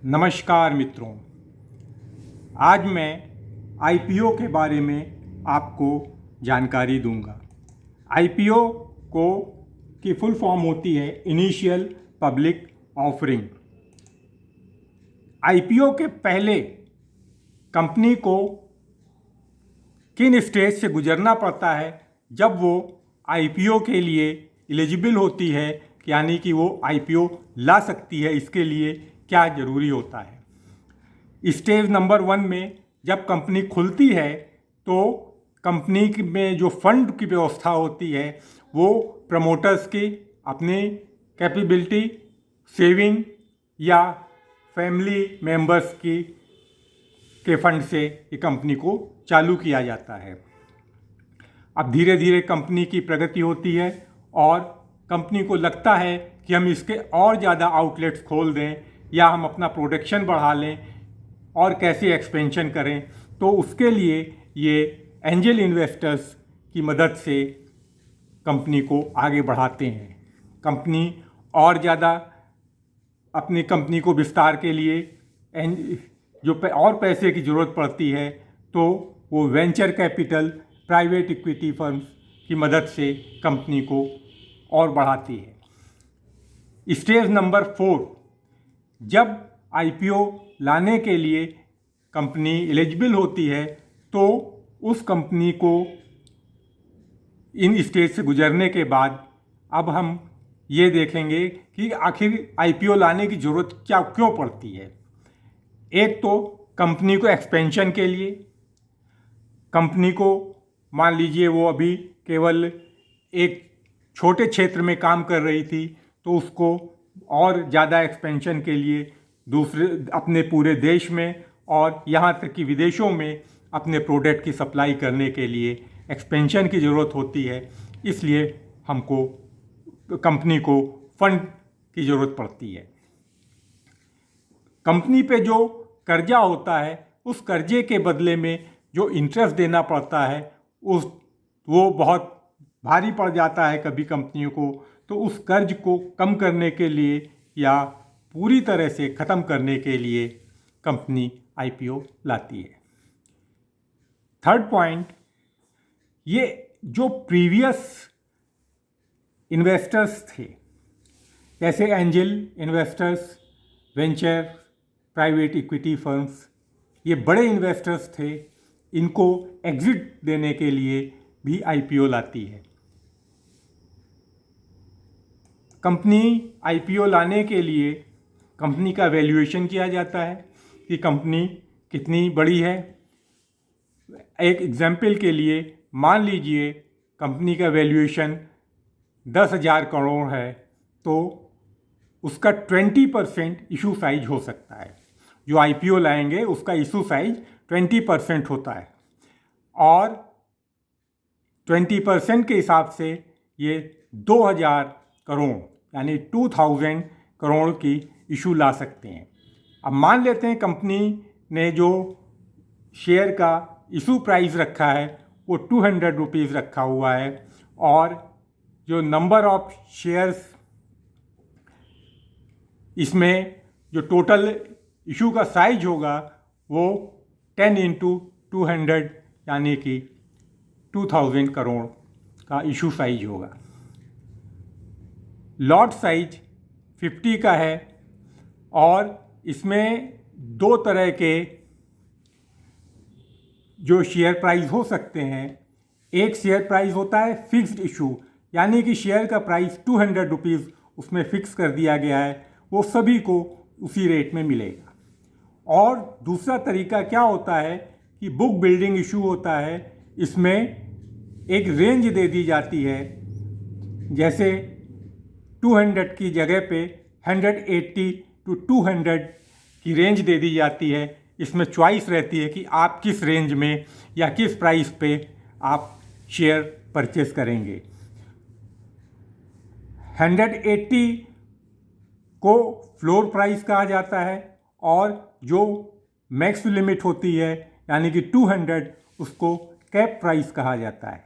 नमस्कार मित्रों, आज मैं आईपीओ के बारे में आपको जानकारी दूंगा। आईपीओ को की फुल फॉर्म होती है इनिशियल पब्लिक ऑफरिंग। आईपीओ के पहले कंपनी को किन स्टेज से गुजरना पड़ता है जब वो आईपीओ के लिए एलिजिबल होती है, यानी कि वो आईपीओ ला सकती है, इसके लिए क्या ज़रूरी होता है। स्टेज नंबर 1 में जब कंपनी खुलती है तो कंपनी में जो फंड की व्यवस्था होती है वो प्रमोटर्स की अपनी कैपेबिलिटी, सेविंग या फैमिली मेंबर्स के फंड से ये कंपनी को चालू किया जाता है। अब धीरे धीरे कंपनी की प्रगति होती है और कंपनी को लगता है कि हम इसके और ज़्यादा आउटलेट्स खोल दें या हम अपना प्रोडक्शन बढ़ा लें और कैसे एक्सपेंशन करें, तो उसके लिए ये एंजल इन्वेस्टर्स की मदद से कंपनी को आगे बढ़ाते हैं। कंपनी और ज़्यादा अपनी कंपनी को विस्तार के लिए और पैसे की ज़रूरत पड़ती है तो वो venture capital, private equity firms की मदद से कंपनी को और बढ़ाती है। स्टेज नंबर 4, जब आईपीओ लाने के लिए कंपनी एलिजिबल होती है तो उस कंपनी को इन स्टेज से गुजरने के बाद अब हम ये देखेंगे कि आखिर आईपीओ लाने की ज़रूरत क्यों पड़ती है। एक तो कंपनी को एक्सपेंशन के लिए, कंपनी को मान लीजिए वो अभी केवल एक छोटे क्षेत्र में काम कर रही थी तो उसको और ज़्यादा एक्सपेंशन के लिए अपने पूरे देश में और यहाँ तक कि विदेशों में अपने प्रोडक्ट की सप्लाई करने के लिए एक्सपेंशन की ज़रूरत होती है। इसलिए हमको कंपनी को फंड की ज़रूरत पड़ती है। कंपनी पे जो कर्जा होता है उस कर्जे के बदले में जो इंटरेस्ट देना पड़ता है वो बहुत भारी पड़ जाता है कभी कंपनियों को, तो उस कर्ज को कम करने के लिए या पूरी तरह से ख़त्म करने के लिए कंपनी आईपीओ लाती है। थर्ड पॉइंट, ये जो प्रीवियस इन्वेस्टर्स थे जैसे angel investors, venture, private equity firms, ये बड़े इन्वेस्टर्स थे, इनको एग्जिट देने के लिए भी आईपीओ लाती है। कंपनी आईपीओ लाने के लिए कंपनी का वैल्यूएशन किया जाता है कि कंपनी कितनी बड़ी है। एक एग्जाम्पल के लिए मान लीजिए कंपनी का वैल्यूएशन 10,000 करोड़ है तो उसका 20% इशू साइज हो सकता है। जो आईपीओ लाएंगे उसका इशू साइज 20% होता है और 20% के हिसाब से ये 2,000 करोड़ यानी 2,000 करोड़ की इशू ला सकते हैं। अब मान लेते हैं कंपनी ने जो शेयर का इशू प्राइस रखा है वो 200 रुपीज़ रखा हुआ है और जो नंबर ऑफ शेयर्स, इसमें जो टोटल इशू का साइज होगा वो 10 × 200 यानी कि 2,000 करोड़ का इशू साइज होगा। लॉट साइज 50 का है और इसमें दो तरह के जो शेयर प्राइस हो सकते हैं। एक शेयर प्राइस होता है फिक्स्ड इशू, यानी कि शेयर का प्राइस 200 रुपीज़ उसमें फिक्स कर दिया गया है, वो सभी को उसी रेट में मिलेगा। और दूसरा तरीका क्या होता है कि बुक बिल्डिंग इशू होता है। इसमें एक रेंज दे दी जाती है, जैसे 200 की जगह पे 180 to 200 की रेंज दे दी जाती है। इसमें चॉइस रहती है कि आप किस रेंज में या किस प्राइस पे आप शेयर परचेस करेंगे। 180 को फ्लोर प्राइस कहा जाता है और जो मैक्स लिमिट होती है यानी कि 200 उसको कैप प्राइस कहा जाता है।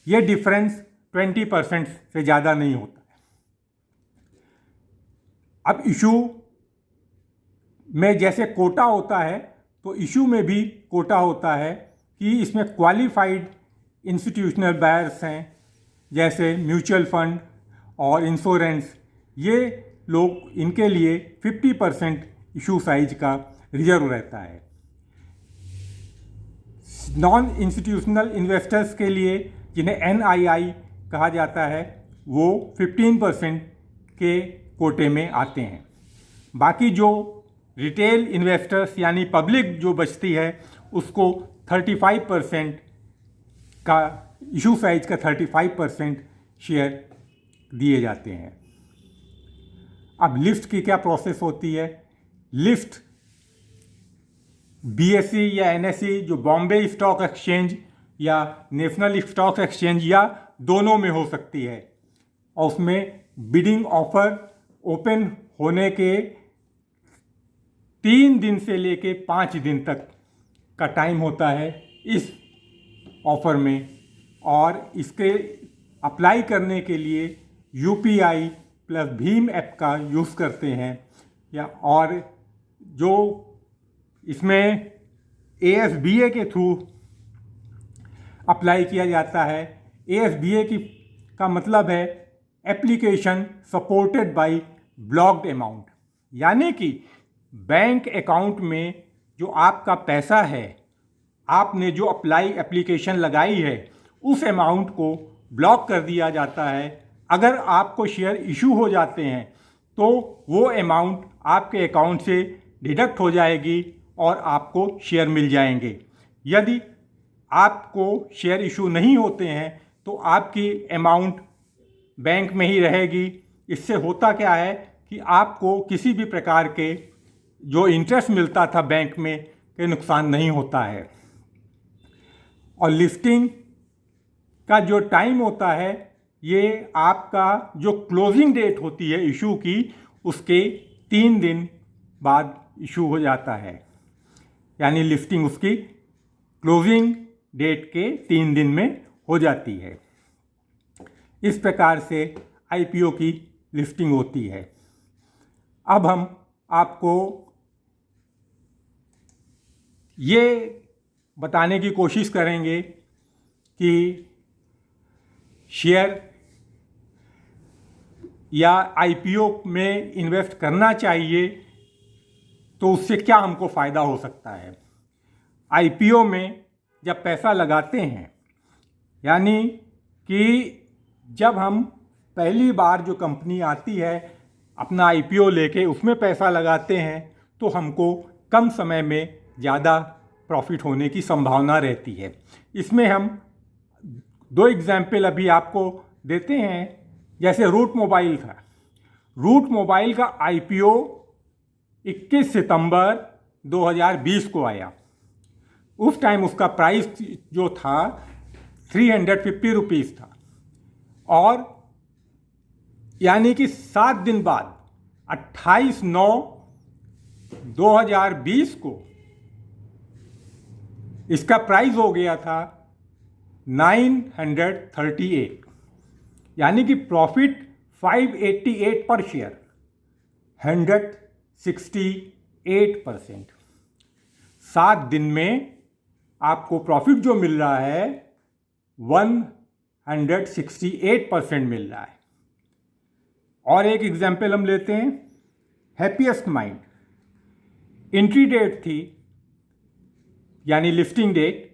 ये डिफरेंस 20% से ज़्यादा नहीं होता है। अब इशू में जैसे कोटा होता है तो इशू में भी कोटा होता है कि इसमें क्वालिफाइड इंस्टीट्यूशनल बायर्स हैं, जैसे म्यूचुअल फंड और इंश्योरेंस, ये लोग, इनके लिए 50% इशू साइज का रिजर्व रहता है। नॉन इंस्टीट्यूशनल इन्वेस्टर्स के लिए, जिन्हें NII कहा जाता है, वो 15% के कोटे में आते हैं। बाकी जो रिटेल इन्वेस्टर्स यानी पब्लिक जो बचती है, उसको 35% का इशू साइज का 35% शेयर दिए जाते हैं। अब लिस्ट की क्या प्रोसेस होती है? लिस्ट BSE या NSE, जो बॉम्बे स्टॉक एक्सचेंज या नेशनल स्टॉक एक्सचेंज, या दोनों में हो सकती है, और उसमें बिडिंग ऑफर ओपन होने के 3 दिन से लेके 5 दिन तक का टाइम होता है इस ऑफ़र में। और इसके अप्लाई करने के लिए UPI प्लस भीम ऐप का यूज़ करते हैं, या और जो इसमें ASBA के थ्रू अप्लाई किया जाता है। ASBA का मतलब है application supported by blocked amount, यानी कि बैंक अकाउंट में जो आपका पैसा है, आपने जो एप्लीकेशन लगाई है, उस अमाउंट को ब्लॉक कर दिया जाता है। अगर आपको शेयर इशू हो जाते हैं तो वो अमाउंट आपके अकाउंट से डिडक्ट हो जाएगी और आपको शेयर मिल जाएंगे। यदि आपको शेयर इशू नहीं होते हैं तो आपकी अमाउंट बैंक में ही रहेगी। इससे होता क्या है कि आपको किसी भी प्रकार के जो इंटरेस्ट मिलता था बैंक में के नुकसान नहीं होता है। और लिस्टिंग का जो टाइम होता है, ये आपका जो क्लोजिंग डेट होती है इशू की, उसके 3 दिन बाद इशू हो जाता है, यानी लिस्टिंग उसकी क्लोजिंग डेट के 3 दिन में हो जाती है। इस प्रकार से IPO की लिस्टिंग होती है। अब हम आपको ये बताने की कोशिश करेंगे कि शेयर या IPO में इन्वेस्ट करना चाहिए तो उससे क्या हमको फ़ायदा हो सकता है। IPO में जब पैसा लगाते हैं, यानी कि जब हम पहली बार जो कंपनी आती है अपना IPO लेके उसमें पैसा लगाते हैं, तो हमको कम समय में ज़्यादा प्रॉफिट होने की संभावना रहती है। इसमें हम 2 एग्जाम्पल अभी आपको देते हैं। जैसे रूट मोबाइल था। रूट मोबाइल का IPO 21 सितंबर 2020 को आया। उस टाइम उसका प्राइस जो था 350 रुपीज़ था, और यानी कि 7 दिन बाद 28/9/2020 को इसका प्राइस हो गया था 938, यानी कि प्रॉफिट 588 पर शेयर, 168%। 7 दिन में आपको प्रॉफिट जो मिल रहा है 168% मिल रहा है। और एक एग्जाम्पल हम लेते हैं, हैप्पीएस्ट माइंड। एंट्री डेट थी, यानी लिस्टिंग डेट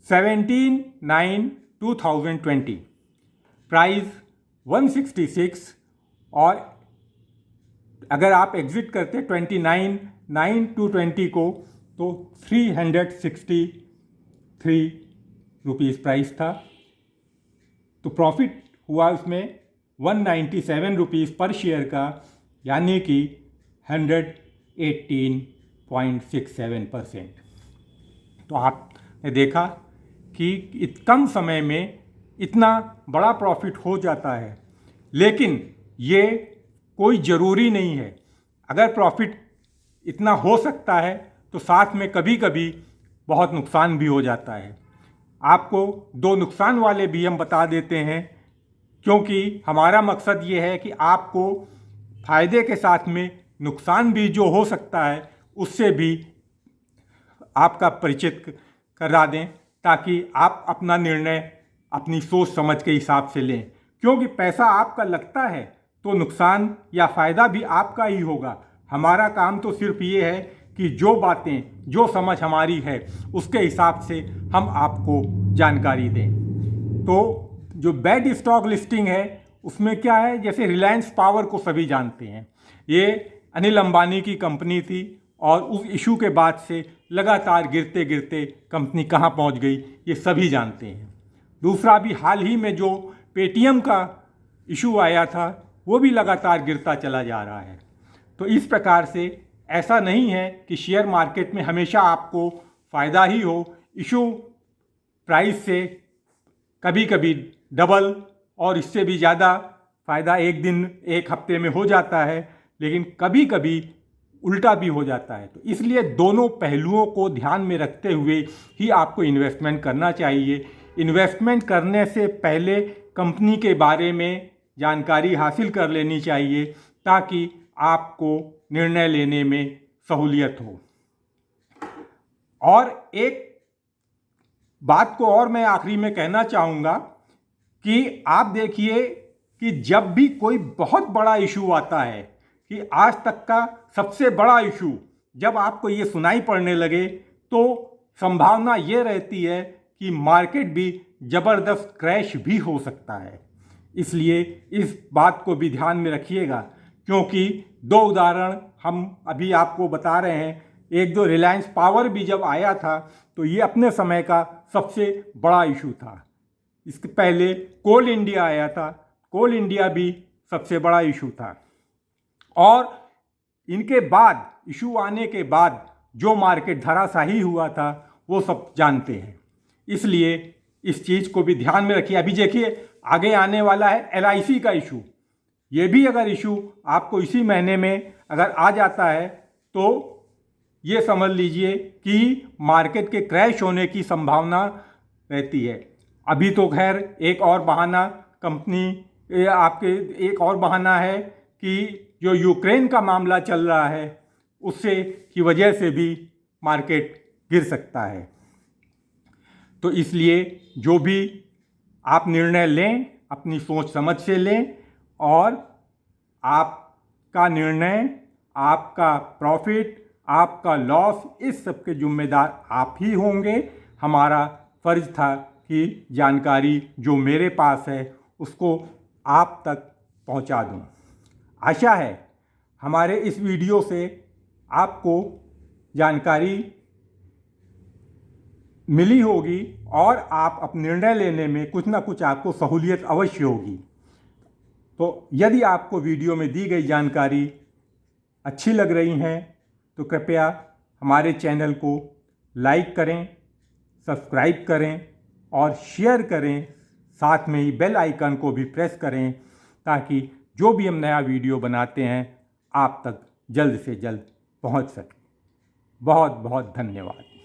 17/9/2020, प्राइस 166, और अगर आप एग्जिट करते 29/9/2020 को तो 363 रुपीज़ प्राइस था। तो प्रॉफिट हुआ उसमें 197 रुपीज़ पर शेयर का, यानी कि 118.67%। तो आपने देखा कि कम समय में इतना बड़ा प्रॉफिट हो जाता है, लेकिन ये कोई ज़रूरी नहीं है। अगर प्रॉफिट इतना हो सकता है तो साथ में कभी कभी बहुत नुकसान भी हो जाता है। आपको 2 नुकसान वाले भी हम बता देते हैं, क्योंकि हमारा मकसद ये है कि आपको फ़ायदे के साथ में नुकसान भी जो हो सकता है उससे भी आपका परिचित करा दें, ताकि आप अपना निर्णय अपनी सोच समझ के हिसाब से लें। क्योंकि पैसा आपका लगता है तो नुकसान या फ़ायदा भी आपका ही होगा। हमारा काम तो सिर्फ ये है कि जो बातें, जो समझ हमारी है उसके हिसाब से हम आपको जानकारी दें। तो जो बैड स्टॉक लिस्टिंग है उसमें क्या है, जैसे रिलायंस पावर को सभी जानते हैं, ये अनिल अंबानी की कंपनी थी और उस इशू के बाद से लगातार गिरते गिरते कंपनी कहाँ पहुँच गई ये सभी जानते हैं। दूसरा भी हाल ही में जो पेटीएम का इशू आया था वो भी लगातार गिरता चला जा रहा है। तो इस प्रकार से ऐसा नहीं है कि शेयर मार्केट में हमेशा आपको फ़ायदा ही हो। इशू प्राइस से कभी कभी डबल और इससे भी ज़्यादा फ़ायदा एक दिन एक हफ्ते में हो जाता है, लेकिन कभी कभी उल्टा भी हो जाता है। तो इसलिए दोनों पहलुओं को ध्यान में रखते हुए ही आपको इन्वेस्टमेंट करना चाहिए। इन्वेस्टमेंट करने से पहले कंपनी के बारे में जानकारी हासिल कर लेनी चाहिए ताकि आपको निर्णय लेने में सहूलियत हो। और एक बात को और मैं आखिरी में कहना चाहूँगा कि आप देखिए कि जब भी कोई बहुत बड़ा इशू आता है, कि आज तक का सबसे बड़ा इशू जब आपको ये सुनाई पड़ने लगे, तो संभावना ये रहती है कि मार्केट भी ज़बरदस्त क्रैश भी हो सकता है। इसलिए इस बात को भी ध्यान में रखिएगा, क्योंकि दो उदाहरण हम अभी आपको बता रहे हैं। एक जो रिलायंस पावर भी जब आया था तो ये अपने समय का सबसे बड़ा इशू था। इसके पहले कोल इंडिया आया था, कोल इंडिया भी सबसे बड़ा इशू था। और इनके बाद, इशू आने के बाद जो मार्केट धराशायी हुआ था वो सब जानते हैं। इसलिए इस चीज़ को भी ध्यान में रखिए। अभी देखिए आगे आने वाला है LIC का इशू। ये भी अगर इशू आपको इसी महीने में अगर आ जाता है तो ये समझ लीजिए कि मार्केट के क्रैश होने की संभावना रहती है। अभी तो खैर एक और बहाना एक और बहाना है कि जो यूक्रेन का मामला चल रहा है उससे की वजह से भी मार्केट गिर सकता है। तो इसलिए जो भी आप निर्णय लें अपनी सोच समझ से लें, और आपका निर्णय, आपका प्रॉफिट, आपका लॉस, इस सब के जिम्मेदार आप ही होंगे। हमारा फ़र्ज़ था कि जानकारी जो मेरे पास है उसको आप तक पहुंचा दूं। आशा है हमारे इस वीडियो से आपको जानकारी मिली होगी और आप अपना निर्णय लेने में कुछ ना कुछ आपको सहूलियत अवश्य होगी। तो यदि आपको वीडियो में दी गई जानकारी अच्छी लग रही हैं तो कृपया हमारे चैनल को लाइक करें, सब्सक्राइब करें और शेयर करें। साथ में ही बेल आइकन को भी प्रेस करें ताकि जो भी हम नया वीडियो बनाते हैं आप तक जल्द से जल्द पहुंच सके। बहुत बहुत धन्यवाद।